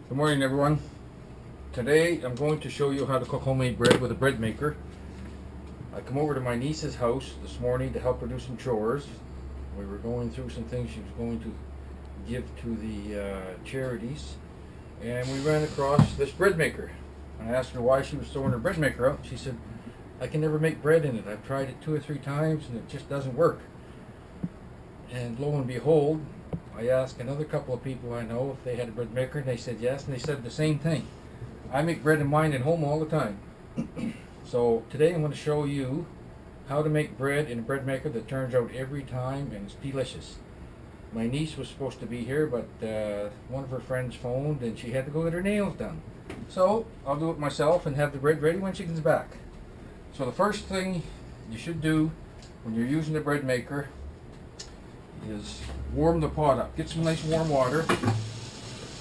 Good morning, everyone. Today I'm going to show you how to cook homemade bread with a bread maker. I come over to my niece's house this morning to help her do some chores. We were going through some things she was going to give to the charities, and we ran across this bread maker. And I asked her why she was throwing her bread maker out. She said, "I can never make bread in it. I've tried it 2 or 3 times and it just doesn't work." And lo and behold, I asked another couple of people I know if they had a bread maker, and they said yes, and they said the same thing. I make bread in mine at home all the time. So today I'm going to show you how to make bread in a bread maker that turns out every time and it's delicious. My niece was supposed to be here, but one of her friends phoned and she had to go get her nails done. So I'll do it myself and have the bread ready when she comes back. So the first thing you should do when you're using the bread maker is warm the pot up. Get some nice warm water,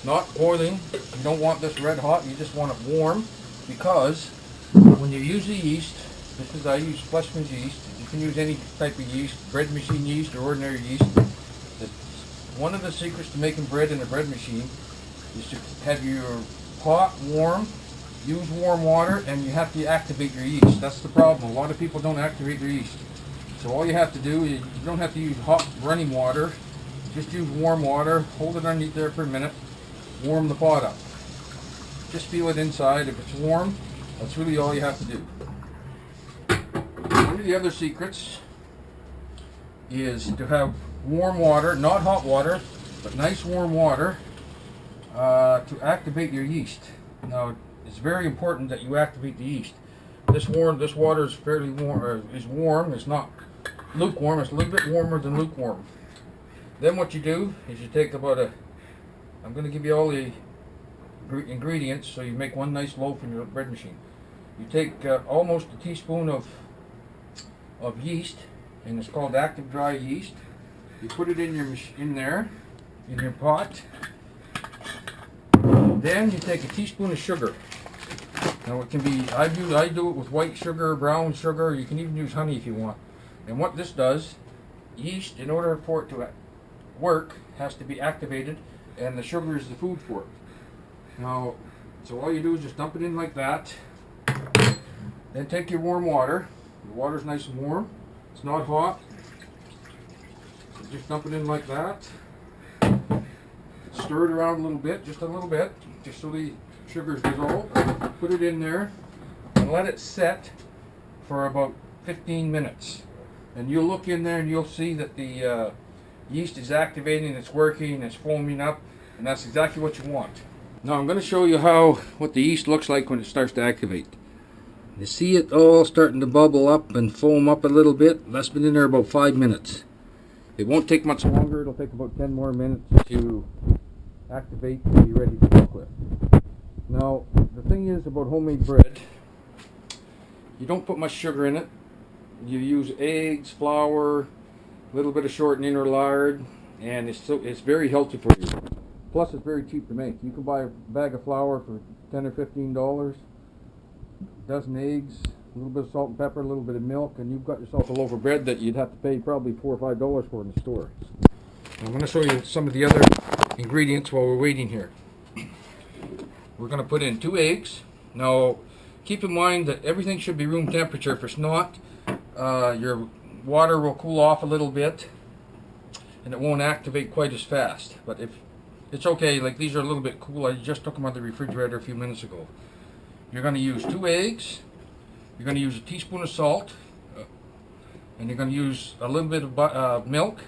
not boiling. You don't want this red hot, you just want it warm, because when you use the yeast, because I use Fleshman's yeast, you can use any type of yeast, bread machine yeast or ordinary yeast. One of the secrets to making bread in a bread machine is to have your pot warm, use warm water, and you have to activate your yeast. That's the problem. A lot of people don't activate their yeast. So all you have to do, you don't have to use hot running water, just use warm water, hold it underneath there for a minute, warm the pot up. Just feel it inside. If it's warm, that's really all you have to do. One of the other secrets is to have warm water, not hot water, but nice warm water to activate your yeast. Now, it's very important that you activate the yeast. This water is fairly warm, is warm, it's not lukewarm, it's a little bit warmer than lukewarm. Then what you do is you take about I'm going to give you all the ingredients so you make one nice loaf in your bread machine. You take almost a teaspoon of yeast, and it's called active dry yeast. You put it in your pot. Then you take a teaspoon of sugar. Now it can be, I do it with white sugar, brown sugar, you can even use honey if you want. And what this does, yeast, in order for it to work, has to be activated, and the sugar is the food for it. Now, so all you do is just dump it in like that. Then take your warm water. The water's nice and warm. It's not hot. So just dump it in like that. Stir it around a little bit, just so the sugar's dissolved. Put it in there and let it set for about 15 minutes. And you'll look in there and you'll see that the yeast is activating, it's working, it's foaming up, and that's exactly what you want. Now I'm going to show you what the yeast looks like when it starts to activate. You see it all starting to bubble up and foam up a little bit. That's been in there about 5 minutes. It won't take much longer. It'll take about 10 more minutes to activate and be ready to cook with. Now, the thing is about homemade bread, you don't put much sugar in it. You use eggs, flour, a little bit of shortening or lard, and it's very healthy for you. Plus, it's very cheap to make. You can buy a bag of flour for $10 or $15, a dozen eggs, a little bit of salt and pepper, a little bit of milk, and you've got yourself a loaf of bread that you'd have to pay probably $4 or $5 for in the store. I'm going to show you some of the other ingredients while we're waiting here. We're going to put in 2 eggs. Now, keep in mind that everything should be room temperature. If it's not, your water will cool off a little bit and it won't activate quite as fast. But if it's okay, like these are a little bit cool. I just took them out of the refrigerator a few minutes ago. You're going to use 2 eggs. You're going to use a teaspoon of salt, and you're going to use a little bit of milk.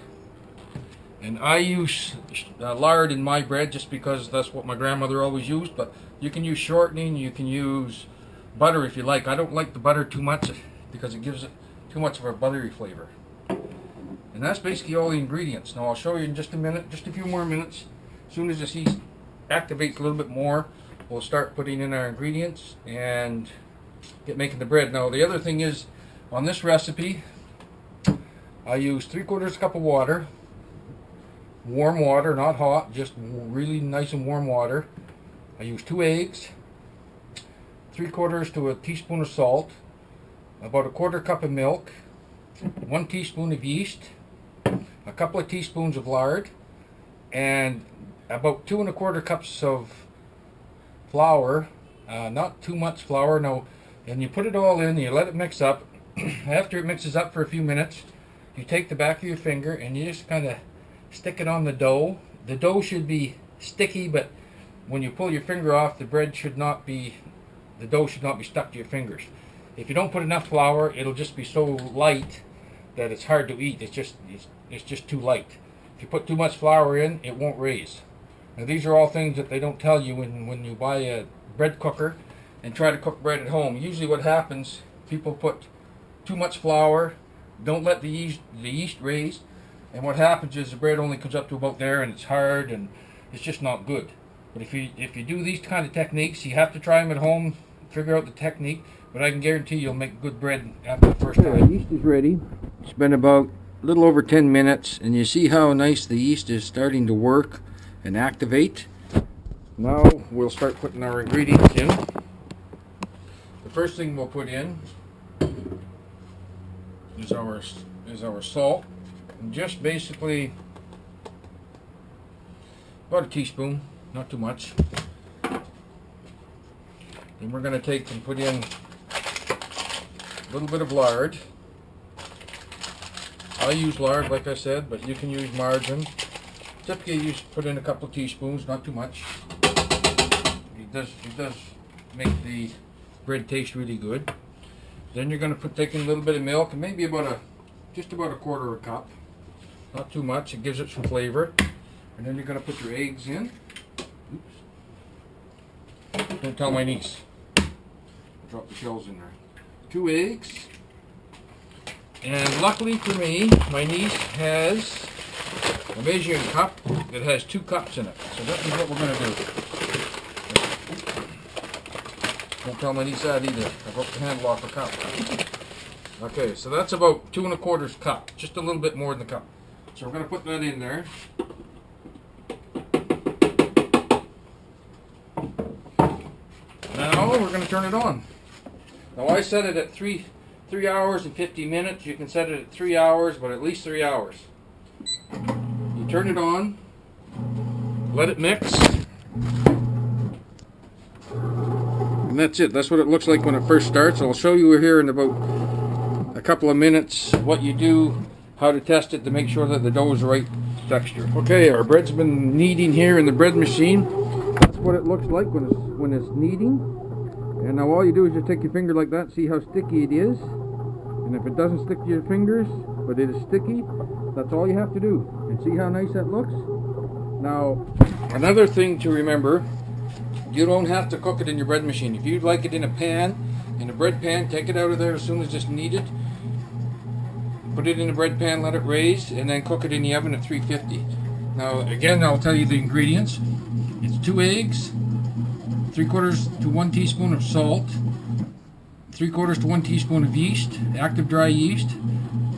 And I use lard in my bread just because that's what my grandmother always used, but you can use shortening, you can use butter if you like. I don't like the butter too much because it gives it too much of a buttery flavor. And that's basically all the ingredients. Now I'll show you in just a minute, just a few more minutes. As soon as this yeast activates a little bit more, we'll start putting in our ingredients and get making the bread. Now the other thing is, on this recipe, I use 3/4 cup of water. Warm water, not hot, just really nice and warm water. I use 2 eggs, 3/4 to a teaspoon of salt, about a 1/4 cup of milk, 1 teaspoon of yeast, a couple of teaspoons of lard, and about 2 1/4 cups of flour, not too much flour. No, and you put it all in. You let it mix up. After it mixes up for a few minutes, you take the back of your finger and you just kind of stick it on the dough. The dough should be sticky, but when you pull your finger off, the dough should not be stuck to your fingers. If you don't put enough flour, it'll just be so light that it's hard to eat. It's just too light. If you put too much flour in, it won't raise. Now these are all things that they don't tell you when you buy a bread cooker and try to cook bread at home. Usually what happens, people put too much flour, don't let the yeast raise, and what happens is the bread only comes up to about there, and it's hard and it's just not good. But if you do these kind of techniques, you have to try them at home, figure out the technique, but I can guarantee you'll make good bread after the first time. The yeast is ready. It's been about a little over 10 minutes, and you see how nice the yeast is starting to work and activate. Now we'll start putting our ingredients in. The first thing we'll put in is our salt, and just basically about a teaspoon, not too much. Then we're going to take and put in a little bit of lard. I use lard, like I said, but you can use margarine. Typically, put in a couple of teaspoons, not too much. It does make the bread taste really good. Then you're going to take in a little bit of milk, and maybe just about a quarter of a cup. Not too much. It gives it some flavor. And then you're going to put your eggs in. Oops. Don't tell my niece. I'll drop the shells in there. 2 eggs. And luckily for me, my niece has a measuring cup that has 2 cups in it. So this is what we're going to do. Don't tell my niece that either. I broke the handle off the cup. Okay, so that's about 2 1/4 cup. Just a little bit more than the cup. So we're going to put that in there. Now we're going to turn it on. Now I set it at 3 hours and 50 minutes. You can set it at 3 hours, but at least 3 hours. You turn it on, let it mix, and that's it. That's what it looks like when it first starts. I'll show you here in about a couple of minutes what you do, how to test it to make sure that the dough is the right texture. Okay, our bread's been kneading here in the bread machine. That's what it looks like when it's kneading. And now all you do is just take your finger like that, see how sticky it is. And if it doesn't stick to your fingers, but it is sticky, that's all you have to do. And see how nice that looks? Now, another thing to remember, you don't have to cook it in your bread machine. If you'd like it in a pan, in a bread pan, take it out of there as soon as it's kneaded. Put it in a bread pan, let it raise, and then cook it in the oven at 350. Now, again, I'll tell you the ingredients. It's 2 eggs, 3/4 to 1 teaspoon of salt, 3/4 to 1 teaspoon of yeast, active dry yeast,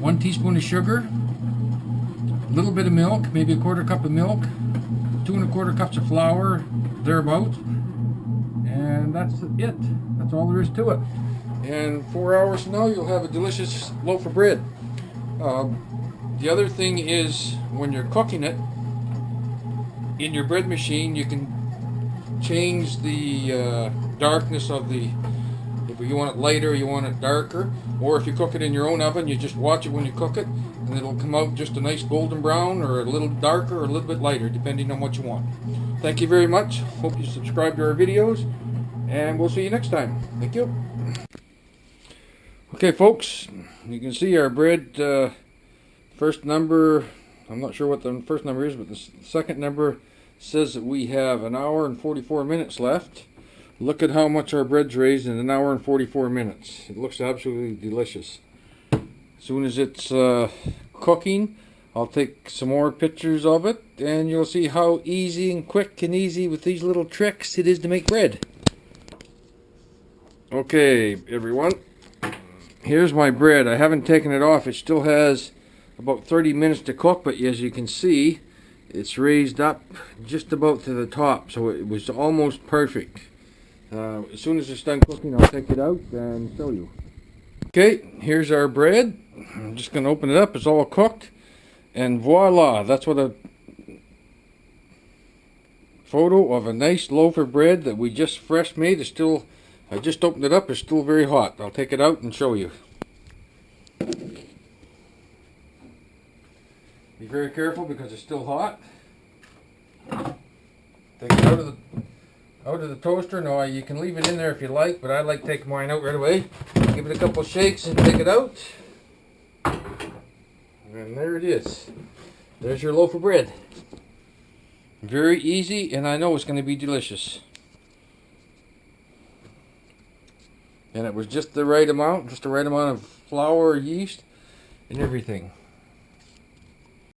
1 teaspoon of sugar, a little bit of milk, maybe a 1/4 cup of milk, 2 1/4 cups of flour, thereabout, and that's it. That's all there is to it. And 4 hours from now, you'll have a delicious loaf of bread. The other thing is, when you're cooking it in your bread machine, you can change the darkness of the, if you want it lighter, you want it darker, or if you cook it in your own oven, you just watch it when you cook it, and it'll come out just a nice golden brown, or a little darker, or a little bit lighter, depending on what you want. Thank you very much. Hope you subscribe to our videos, and we'll see you next time. Thank you. Okay, folks, you can see our bread, first number, I'm not sure what the first number is, but the second number says that we have 1 hour and 44 minutes left. Look at how much our bread's raised in 1 hour and 44 minutes. It looks absolutely delicious. As soon as it's cooking, I'll take some more pictures of it, and you'll see how easy and quick and easy with these little tricks it is to make bread. Okay, everyone, here's my bread. I haven't taken it off. It still has about 30 minutes to cook, but as you can see, it's raised up just about to the top, so it was almost perfect. As soon as it's done cooking, I'll take it out and show you. Okay, here's our bread. I'm just going to open it up. It's all cooked, and voila, that's what photo of a nice loaf of bread that we just fresh made. It's still, I just opened it up, it's still very hot. I'll take it out and show you. Be very careful because it's still hot. Take it out of the toaster. No, you can leave it in there if you like, but I like taking mine out right away. Give it a couple shakes and take it out. And there it is. There's your loaf of bread. Very easy, and I know it's going to be delicious. And it was just the right amount of flour, yeast, and everything.